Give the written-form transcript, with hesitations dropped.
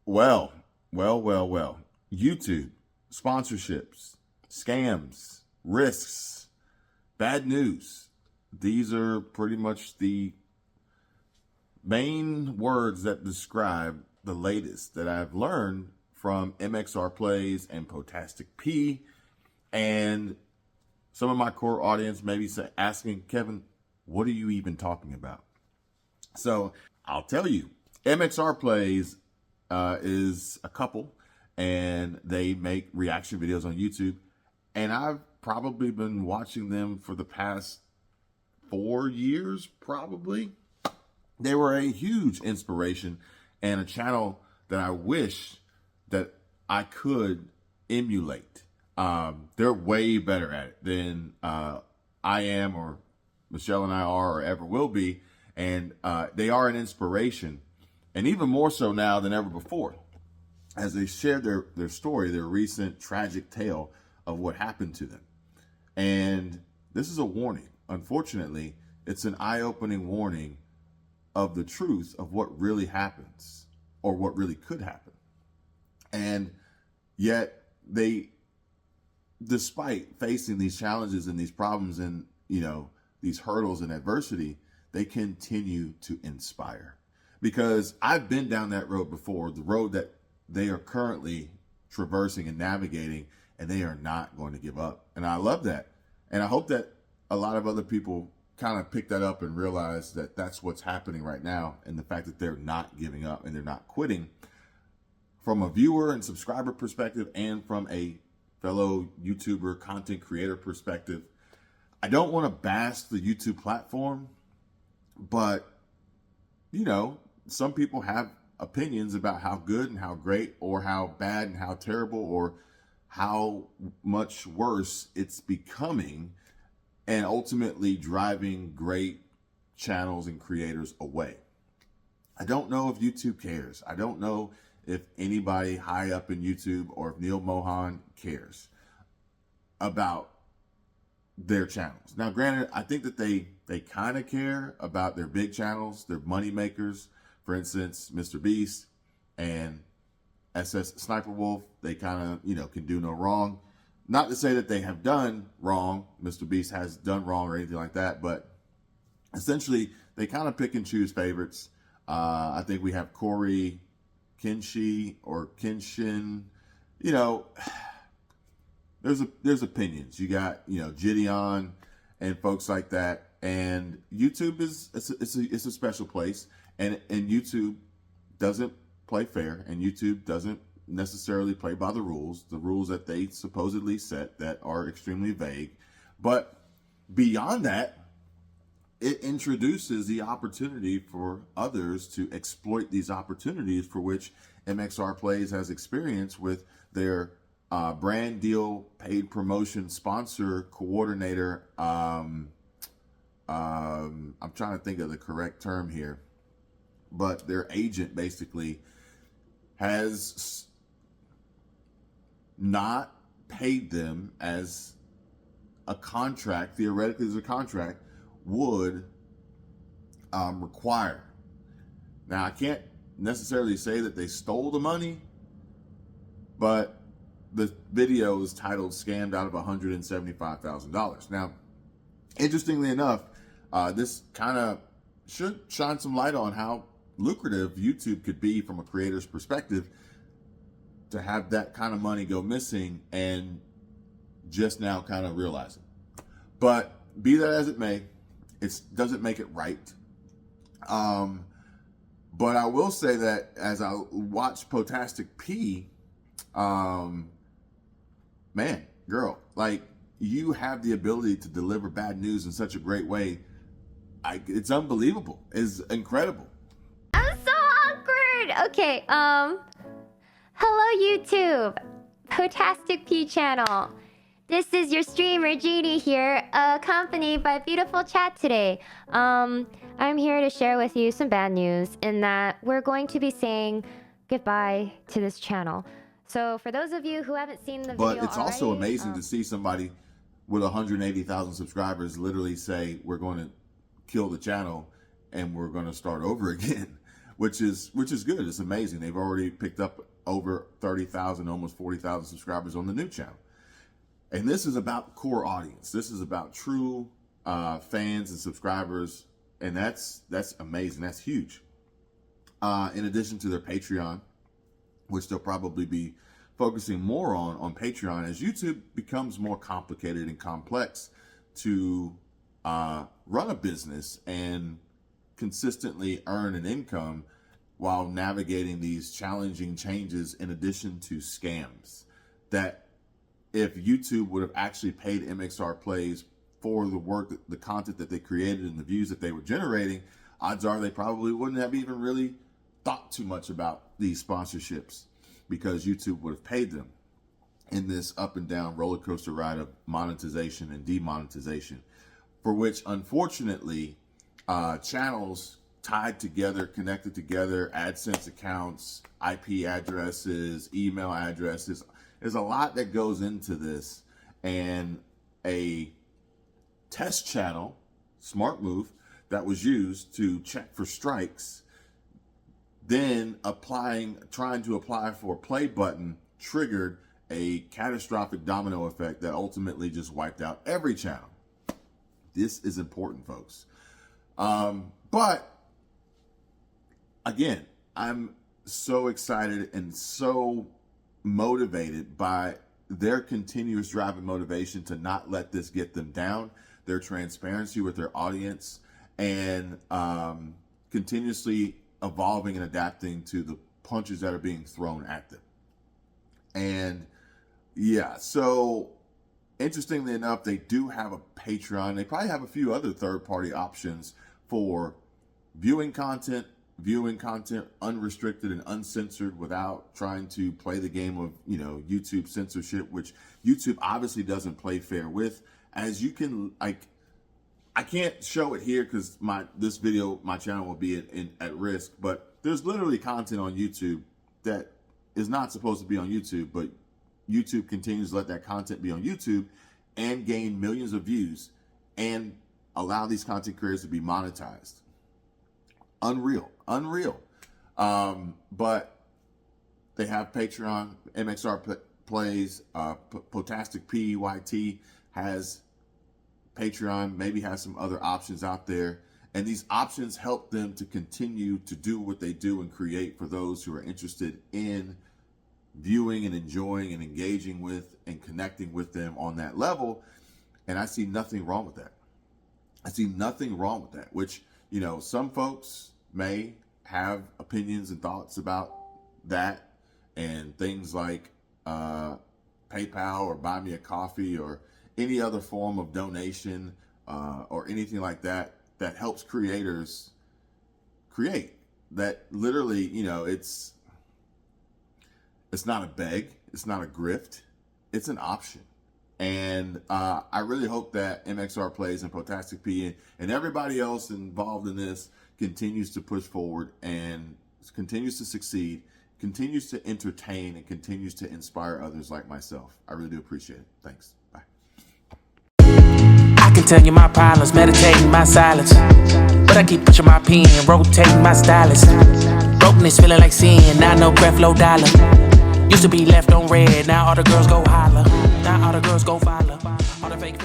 Well, well. YouTube, sponsorships, scams, risks, bad news. These are pretty much the main words that describe the latest that I've learned from MXR Plays and Potastic P. And some of my core audience may be asking, Kevin, what are you even talking about? So I'll tell you, MXR Plays is a couple, and they make reaction videos on YouTube. And I've probably been watching them for the past 4 years, probably. They were a huge inspiration and a channel that I wish that I could emulate. They're way better at it than I am, or Michelle and I are, or ever will be. And they are an inspiration, and even more so now than ever before, as they shared their story, their recent tragic tale of what happened to them. And this is a warning. Unfortunately, it's an eye-opening warning of the truth of what really happens, or what really could happen. And yet they, despite facing these challenges and these problems and, these hurdles and adversity, they continue to inspire. Because I've been down that road before, the road that they are currently traversing and navigating, and they are not going to give up. And I love that. And I hope that a lot of other people kind of pick that up and realize that that's what's happening right now, and the fact that they're not giving up and they're not quitting, from a viewer and subscriber perspective and from a fellow YouTuber content creator perspective. I don't want to bash the YouTube platform, but some people have opinions about how good and how great, or how bad and how terrible, or how much worse it's becoming, and ultimately driving great channels and creators away. I don't know if YouTube cares. I don't know if anybody high up in YouTube, or if Neil Mohan cares about their channels. Now, granted, I think that they kind of care about their big channels, their money makers. For instance, Mr. Beast and SS Sniper Wolf, they kind of, can do no wrong. Not to say that they have done wrong. Mr. Beast has done wrong or anything like that, but essentially they kind of pick and choose favorites. I think we have Corey Kinshi or Kinshin. There's opinions. You got, Gideon and folks like that. And YouTube it's a special place. And YouTube doesn't play fair, and YouTube doesn't necessarily play by the rules that they supposedly set that are extremely vague. But beyond that, it introduces the opportunity for others to exploit these opportunities, for which MXR Plays has experience with their brand deal, paid promotion, sponsor, coordinator. I'm trying to think of the correct term here, but their agent basically has not paid them as a contract, theoretically as a contract would require. Now, I can't necessarily say that they stole the money, but the video is titled "Scammed Out of $175,000." Now, interestingly enough, this kind of should shine some light on how lucrative YouTube could be from a creator's perspective, to have that kind of money go missing and just now kind of realizing. But be that as it may, it doesn't make it right. But I will say that as I watch Potastic P, man, girl, like, you have the ability to deliver bad news in such a great way. It's unbelievable. It's incredible. I'm so awkward. Okay, hello YouTube, Potastic P channel. This is your streamer Jeannie here, accompanied by beautiful chat today. I'm here to share with you some bad news, in that we're going to be saying goodbye to this channel. So for those of you who haven't seen the video But it's already, also amazing to see somebody with 180,000 subscribers literally say, we're going to kill the channel and we're going to start over again. which is good. It's amazing. They've already picked up over 30,000, almost 40,000 subscribers on the new channel. And this is about core audience. This is about true fans and subscribers, and that's amazing. That's huge. In addition to their Patreon, which they'll probably be focusing more on Patreon as YouTube becomes more complicated and complex to run a business and consistently earn an income while navigating these challenging changes, in addition to scams. That if YouTube would have actually paid MXR Plays for the work, the content that they created and the views that they were generating, odds are they probably wouldn't have even really thought too much about these sponsorships, because YouTube would have paid them in this up and down roller coaster ride of monetization and demonetization, for which unfortunately channels tied together, connected together, AdSense accounts, IP addresses, email addresses. There's a lot that goes into this, and a test channel, smart move, that was used to check for strikes, then trying to apply for a play button, triggered a catastrophic domino effect that ultimately just wiped out every channel. This is important, folks. But again, I'm so excited and so motivated by their continuous drive and motivation to not let this get them down, their transparency with their audience, and continuously evolving and adapting to the punches that are being thrown at them. And yeah, so interestingly enough, they do have a Patreon. They probably have a few other third-party options for viewing content unrestricted and uncensored without trying to play the game of, YouTube censorship, which YouTube obviously doesn't play fair with. As you can, I can't show it here because my channel will be at risk, but there's literally content on YouTube that is not supposed to be on YouTube, but YouTube continues to let that content be on YouTube and gain millions of views and allow these content creators to be monetized. Unreal. But they have Patreon, MXR Plays, Potastic PYT has Patreon, maybe has some other options out there. And these options help them to continue to do what they do and create for those who are interested in viewing and enjoying and engaging with and connecting with them on that level. And I see nothing wrong with that. Which, some folks may have opinions and thoughts about that and things like PayPal or Buy Me a Coffee or any other form of donation or anything like that helps creators create. That literally, it's not a beg, it's not a grift, it's an option. And I really hope that MXR Plays and Potastic P and everybody else involved in this continues to push forward and continues to succeed, continues to entertain, and continues to inspire others like myself. I really do appreciate it. Thanks. Bye. I can tell you my problems, meditating my silence, but I keep pushing my pen, rotating my stylus. Brokenness feeling like sin, now no breath, low dollar. Used to be left on red, now all the girls go holler. Now all the girls go follow. All the fake